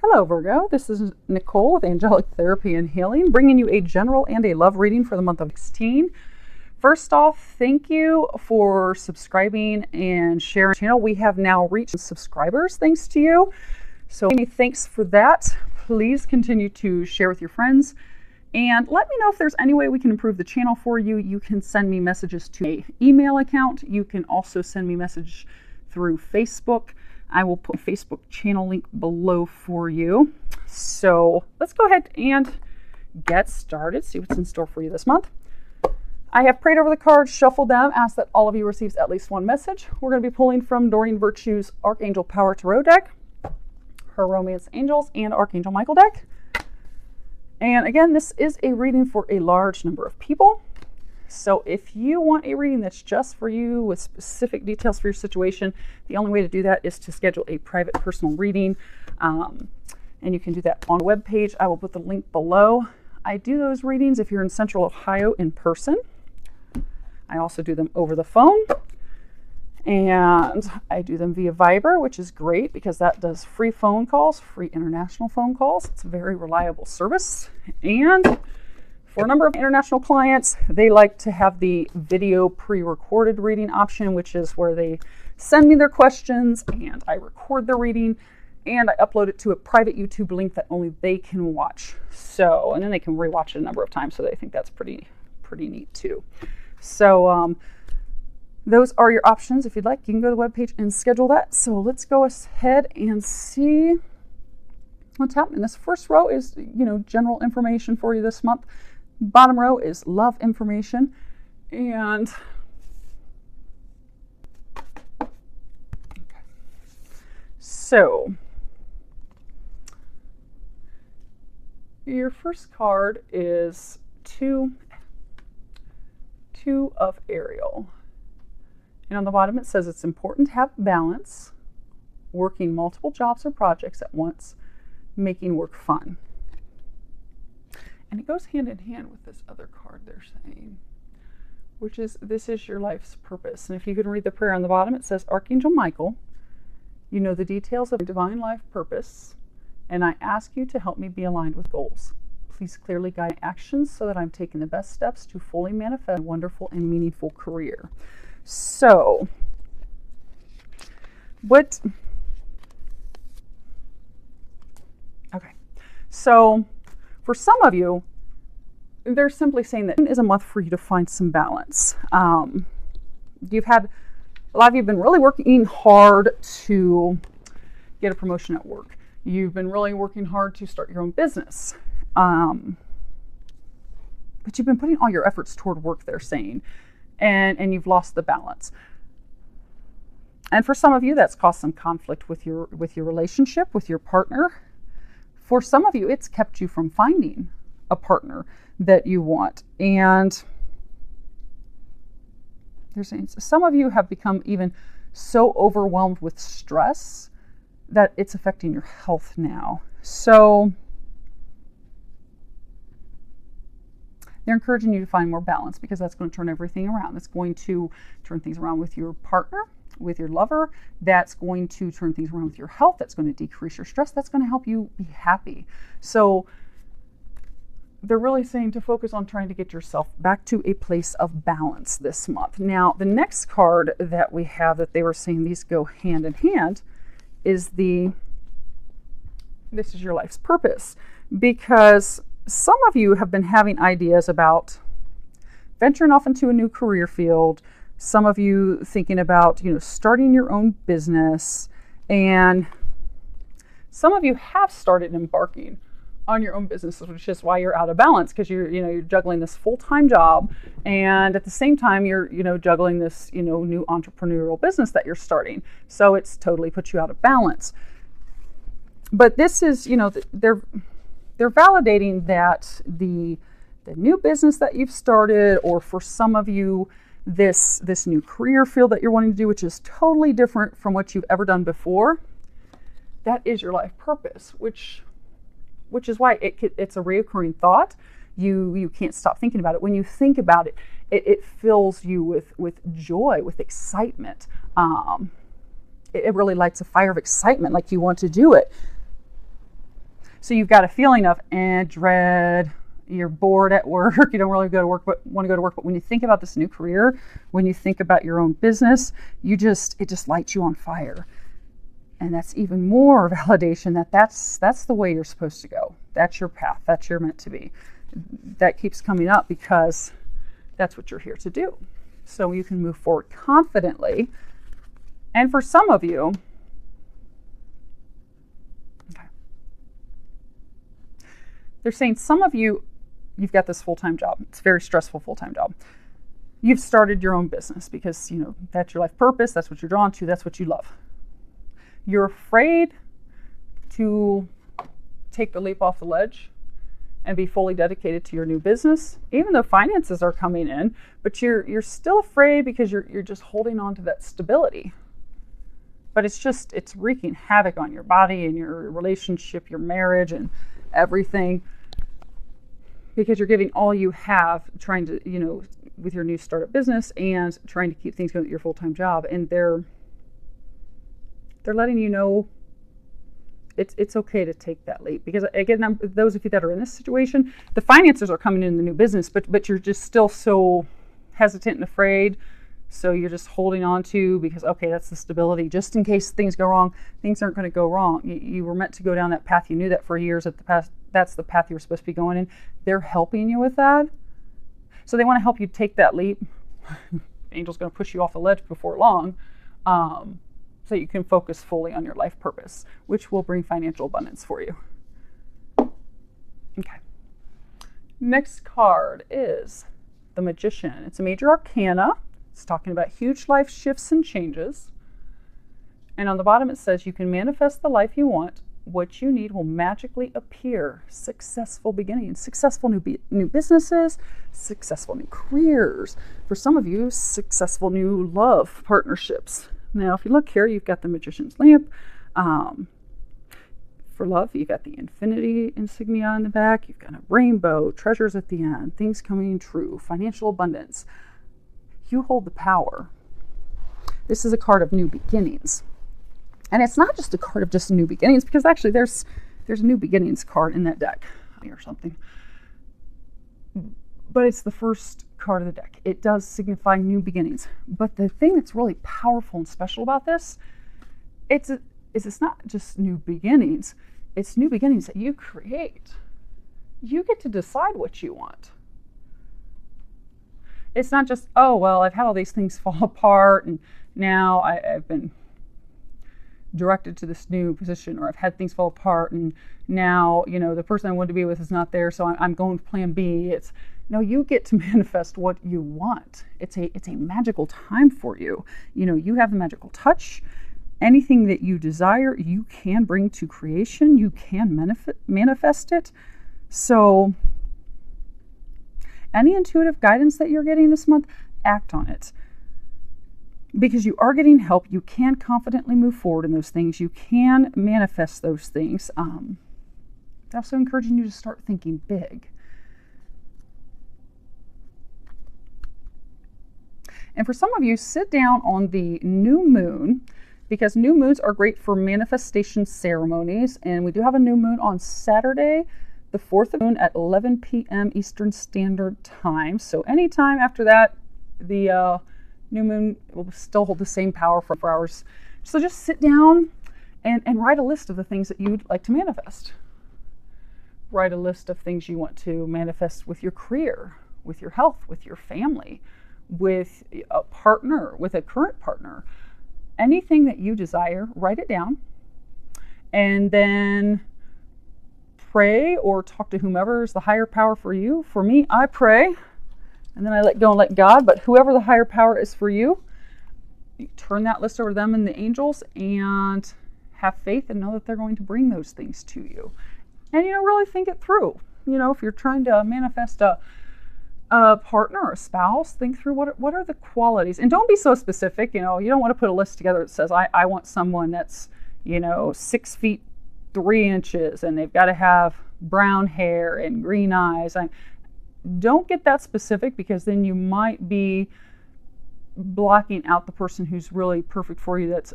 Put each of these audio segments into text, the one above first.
Hello Virgo, this is Nicole with Angelic Therapy and Healing, bringing you a general and a love reading for the month of 16. First off, thank you for subscribing and sharing the channel. We have now reached subscribers thanks to you. So many thanks for that. Please continue to share with your friends and let me know if there's any way we can improve the channel for you. You can send me messages to an email account. You can also send me message through Facebook. I will put a Facebook channel link below for you. So let's go ahead and get started, see what's in store for you this month. I have prayed over the cards, shuffled them, asked that all of you receives at least one message. We're going to be pulling from Doreen Virtue's Archangel Power Tarot deck, her Romance Angels, and Archangel Michael deck. And again, this is a reading for a large number of people. So if you want a reading that's just for you with specific details for your situation, the only way to do that is to schedule a private personal reading. And you can do that on the webpage. I will put the link below. I do those readings if you're in Central Ohio in person. I also do them over the phone. And I do them via Viber, which is great because that does free phone calls, free international phone calls. It's a very reliable service. And for a number of international clients, they like to have the video pre-recorded reading option, which is where they send me their questions and I record the reading and I upload it to a private YouTube link that only they can watch. So, and then they can rewatch it a number of times, so they think that's pretty neat too. So those are your options. If you'd like, you can go to the webpage and schedule that. So let's go ahead and see what's happening. This first row is, general information for you this month. Bottom row is love information. And okay. So your first card is two of Ariel. And on the bottom it says it's important to have balance, working multiple jobs or projects at once, making work fun. And it goes hand in hand with this other card they're saying, which is, this is your life's purpose. And if you can read the prayer on the bottom, it says, Archangel Michael, you know the details of divine life purpose, and I ask you to help me be aligned with goals. Please clearly guide actions so that I'm taking the best steps to fully manifest a wonderful and meaningful career. So, so for some of you, they're simply saying that it is a month for you to find some balance. A lot of you have been really working hard to get a promotion at work. You've been really working hard to start your own business. But you've been putting all your efforts toward work, they're saying, and you've lost the balance. And for some of you, that's caused some conflict with your relationship, with your partner. For some of you, it's kept you from finding a partner that you want. And they're saying some of you have become even so overwhelmed with stress that it's affecting your health now. So they're encouraging you to find more balance because that's going to turn everything around. It's going to turn things around with your partner, with your lover. That's going to turn things around with your health. That's going to decrease your stress. That's going to help you be happy. So they're really saying to focus on trying to get yourself back to a place of balance this month. Now, the next card that we have that they were saying these go hand in hand is this is your life's purpose, because some of you have been having ideas about venturing off into a new career field. Some of you thinking about, starting your own business, and some of you have started embarking on your own business, which is why you're out of balance, because you're juggling this full-time job, and at the same time you're juggling this new entrepreneurial business that you're starting. So it's totally put you out of balance. But this is, they're validating that the new business that you've started, or for some of you, this new career field that you're wanting to do, which is totally different from what you've ever done before, that is your life purpose, which is why it's a reoccurring thought. You can't stop thinking about it. When you think about it, it fills you with joy, with excitement. It really lights a fire of excitement, like you want to do it. So you've got a feeling of dread. You're bored at work. You don't really want to go to work. But when you think about this new career, when you think about your own business, it just lights you on fire. And that's even more validation that that's the way you're supposed to go. That's your path. That's you're meant to be. That keeps coming up because that's what you're here to do. So you can move forward confidently. And for some of you, okay, they're saying some of you, you've got this full-time job. It's a very stressful full-time job. You've started your own business because, that's your life purpose. That's what you're drawn to. That's what you love. You're afraid to take the leap off the ledge and be fully dedicated to your new business, even though finances are coming in, but you're still afraid because you're just holding on to that stability. But it's wreaking havoc on your body and your relationship, your marriage, and everything, because you're giving all you have trying to, with your new startup business and trying to keep things going with your full-time job. And they're letting you know it's okay to take that leap. Because again, those of you that are in this situation, the finances are coming in the new business, but you're just still so hesitant and afraid. So you're just holding on to, because, okay, that's the stability. Just in case things go wrong, things aren't going to go wrong. You were meant to go down that path. You knew that for years at the past. That's the path you were supposed to be going in. They're helping you with that. So they want to help you take that leap. Angel's going to push you off the ledge before long. So you can focus fully on your life purpose, which will bring financial abundance for you. Okay. Next card is the Magician. It's a major arcana. It's talking about huge life shifts and changes. And on the bottom it says you can manifest the life you want. What you need will magically appear. Successful beginnings, successful new businesses, successful new careers. For some of you, successful new love partnerships. Now, if you look here, you've got the Magician's lamp. For love, you've got the infinity insignia on the back. You've got a rainbow, treasures at the end, things coming true, financial abundance. You hold the power. This is a card of new beginnings. And it's not just a card of just new beginnings, because actually there's a new beginnings card in that deck or something. But it's the first card of the deck. It does signify new beginnings. But the thing that's really powerful and special about this, it's not just new beginnings. It's new beginnings that you create. You get to decide what you want. It's not just, oh, well, I've had all these things fall apart and now I've been directed to this new position, or I've had things fall apart and now, the person I wanted to be with is not there, so I'm going to plan B. No, you get to manifest what you want. It's a magical time for you. You have the magical touch. Anything that you desire, you can bring to creation. You can manifest it. So any intuitive guidance that you're getting this month, act on it. Because you are getting help. You can confidently move forward in those things. You can manifest those things. They're also encouraging you to start thinking big. And for some of you, sit down on the new moon, because new moons are great for manifestation ceremonies. And we do have a new moon on Saturday, the 4th of June at 11 p.m. Eastern Standard Time. So anytime after that, the new moon will still hold the same power for 4 hours. So just sit down and write a list of the things that you'd like to manifest. Write a list of things you want to manifest with your career, with your health, with your family, with a partner, with a current partner. Anything that you desire, write it down. And then pray or talk to whomever is the higher power for you. For me, I pray. And then I let go and let God. But whoever the higher power is for you, you turn that list over to them and the angels and have faith and know that they're going to bring those things to you. And, really think it through. If you're trying to manifest a partner or a spouse, think through what are the qualities. And don't be so specific. You don't want to put a list together that says, I want someone that's, 6 feet 3 inches and they've got to have brown hair and green eyes. Don't get that specific, because then you might be blocking out the person who's really perfect for you. That's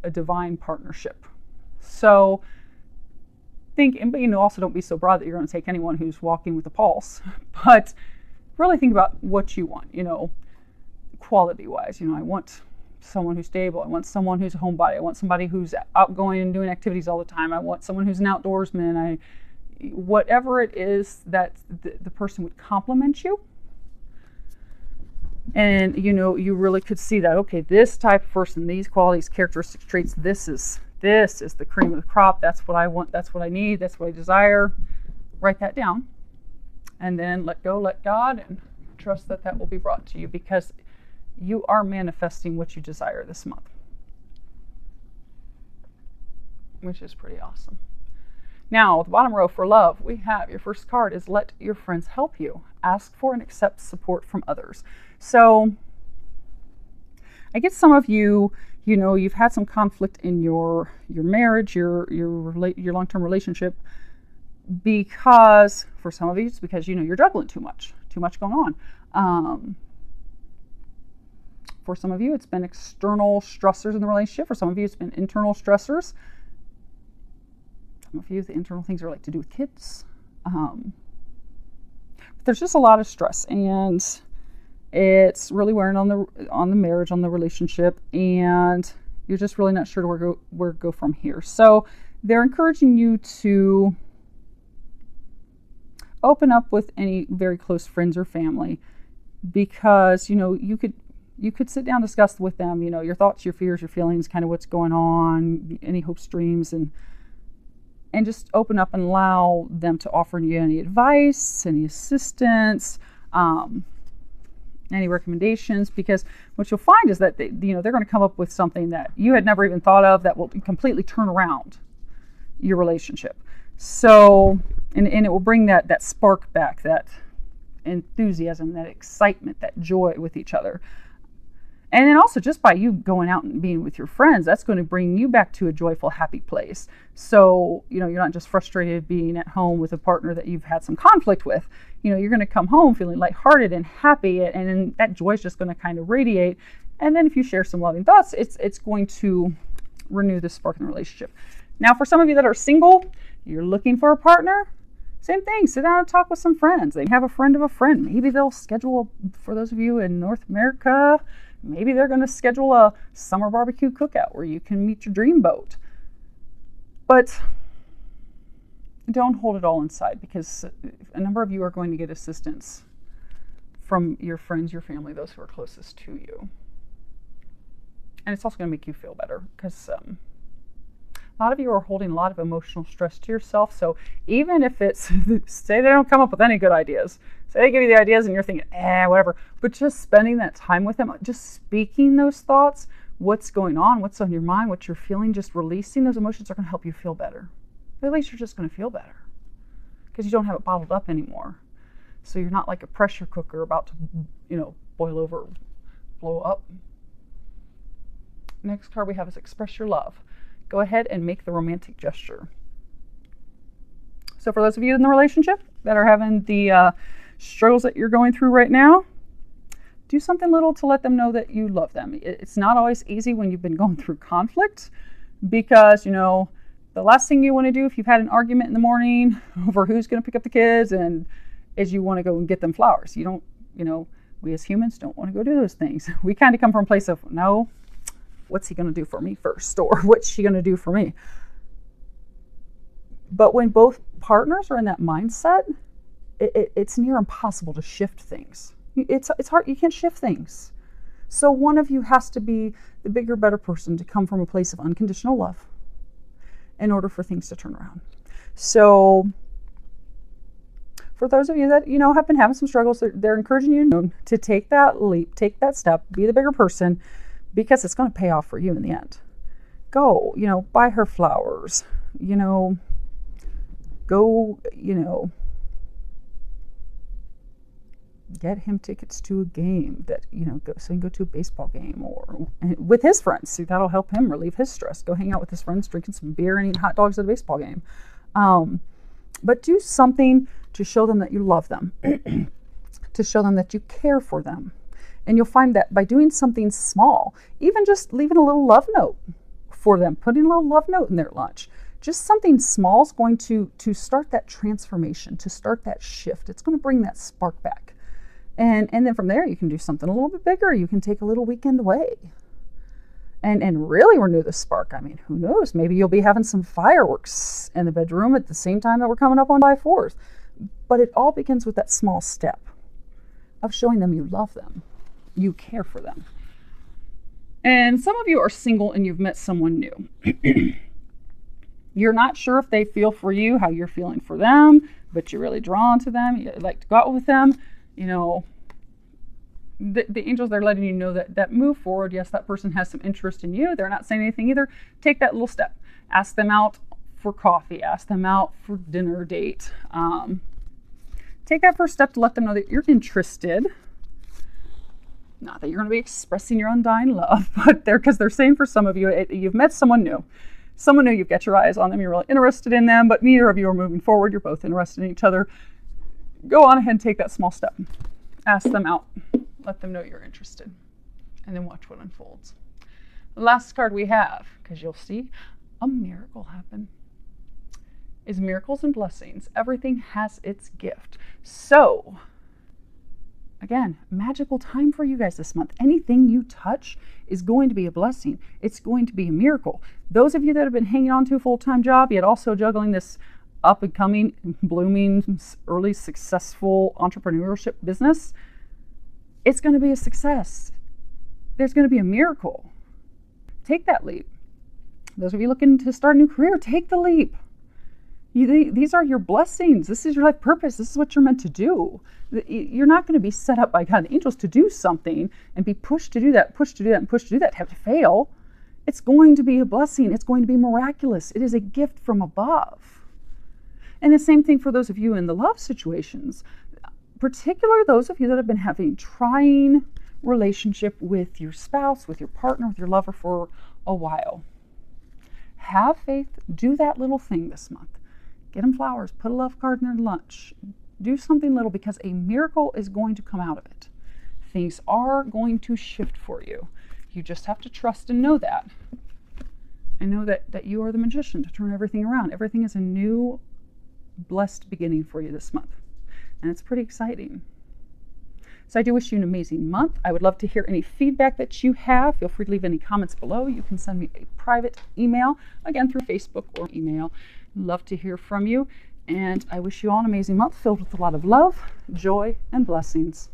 a divine partnership. So think, but also don't be so broad that you're going to take anyone who's walking with a pulse, but really think about what you want, quality wise. I want someone who's stable. I want someone who's a homebody. I want somebody who's outgoing and doing activities all the time. I want someone who's an outdoorsman. Whatever it is that the person would complement you. And, you really could see that, okay, this type of person, these qualities, characteristics, traits, this is the cream of the crop. That's what I want. That's what I need. That's what I desire. Write that down. And then let go, let God, and trust that will be brought to you, because you are manifesting what you desire this month, which is pretty awesome. Now, the bottom row for love, we have your first card is let your friends help you. Ask for and accept support from others. So I get some of you, you've had some conflict in your marriage, your long-term relationship, because for some of you, it's because, you're juggling too much going on. For some of you, it's been external stressors in the relationship. For some of you, it's been internal stressors. Some of you, the internal things are to do with kids. But there's just a lot of stress, and it's really wearing on the marriage, on the relationship, and you're just really not sure where to go from here. So they're encouraging you to open up with any very close friends or family, because you could sit down and discuss with them, your thoughts, your fears, your feelings, kind of what's going on, any hopes, dreams, and just open up and allow them to offer you any advice, any assistance, any recommendations, because what you'll find is that they're going to come up with something that you had never even thought of that will completely turn around your relationship. So, and it will bring that spark back, that enthusiasm, that excitement, that joy with each other. And then also, just by you going out and being with your friends, that's going to bring you back to a joyful, happy place. So, you're not just frustrated being at home with a partner that you've had some conflict with. You're going to come home feeling lighthearted and happy, and then that joy is just going to kind of radiate. And then if you share some loving thoughts, it's going to renew the spark in the relationship. Now, for some of you that are single, you're looking for a partner, same thing. Sit down and talk with some friends. They have a friend of a friend. Maybe they'll schedule, for those of you in North America, maybe they're going to schedule a summer barbecue cookout where you can meet your dream boat. But don't hold it all inside, because a number of you are going to get assistance from your friends, your family, those who are closest to you. And it's also going to make you feel better, because a lot of you are holding a lot of emotional stress to yourself. So even if it's, say they don't come up with any good ideas, say they give you the ideas and you're thinking, whatever, but just spending that time with them, just speaking those thoughts, what's going on, what's on your mind, what you're feeling, just releasing those emotions are going to help you feel better. At least you're just going to feel better, because you don't have it bottled up anymore. So you're not like a pressure cooker about to, boil over, blow up. Next card we have is express your love. Go ahead and make the romantic gesture. So for those of you in the relationship that are having the struggles that you're going through right now, do something little to let them know that you love them. It's not always easy when you've been going through conflict, because, the last thing you want to do if you've had an argument in the morning over who's going to pick up the kids is you want to go and get them flowers. You don't, we as humans don't want to go do those things. We kind of come from a place of, no, what's he going to do for me first? Or what's she going to do for me? But when both partners are in that mindset, it's near impossible to shift things. It's hard. You can't shift things. So one of you has to be the bigger, better person to come from a place of unconditional love in order for things to turn around. So for those of you that, have been having some struggles, they're encouraging you to take that leap, take that step, be the bigger person, because it's going to pay off for you in the end. Go, buy her flowers, go, get him tickets to a game that, so he can go to a baseball game or with his friends. So that'll help him relieve his stress. Go hang out with his friends, drinking some beer and eating hot dogs at a baseball game. But do something to show them that you love them, to show them that you care for them. And you'll find that by doing something small, even just leaving a little love note for them, putting a little love note in their lunch, Just something small is going to start that transformation, to start that shift. It's going to bring that spark back. And then from there, you can do something a little bit bigger. You can take a little weekend away and really renew the spark. I mean, who knows? Maybe you'll be having some fireworks in the bedroom at the same time that we're coming up on July 4th. But it all begins with that small step of showing them you love them, you care for them. And some of you are single and you've met someone new. You're not sure if they feel for you how you're feeling for them, but you're really drawn to them. You like to go out with them. You know, the angels, they're letting you know that move forward. Yes, that person has some interest in you. They're not saying anything either. Take that little step. Ask them out for coffee. Ask them out for dinner date. Take that first step to let them know that you're interested. Not that you're going to be expressing your undying love, but because they're saying for some of you, you've met someone new. Someone new, you've got your eyes on them, you're really interested in them, but neither of you are moving forward. You're both interested in each other. Go on ahead and take that small step. Ask them out. Let them know you're interested. And then watch what unfolds. The last card we have, because you'll see a miracle happen, is miracles and blessings. Everything has its gift. So, again, magical time for you guys this month. Anything you touch is going to be a blessing. It's going to be a miracle. Those of you that have been hanging on to a full-time job, yet also juggling this up-and-coming, blooming, early successful entrepreneurship business, it's going to be a success. There's going to be a miracle. Take that leap. Those of you looking to start a new career, take the leap. These are your blessings. This is your life purpose. This is what you're meant to do. You're not going to be set up by God and angels to do something and be pushed to do that, pushed to do that, and pushed to do that, to have to fail. It's going to be a blessing. It's going to be miraculous. It is a gift from above. And the same thing for those of you in the love situations, particularly those of you that have been having trying relationship with your spouse, with your partner, with your lover for a while. Have faith. Do that little thing this month. Get them flowers. Put a love card in their lunch. Do something little, because a miracle is going to come out of it. Things are going to shift for you. You just have to trust and know that. And know that you are the magician to turn everything around. Everything is a new, blessed beginning for you this month. And it's pretty exciting. So I do wish you an amazing month. I would love to hear any feedback that you have. Feel free to leave any comments below. You can send me a private email, again, through Facebook or email. Love to hear from you. And I wish you all an amazing month filled with a lot of love, joy, and blessings.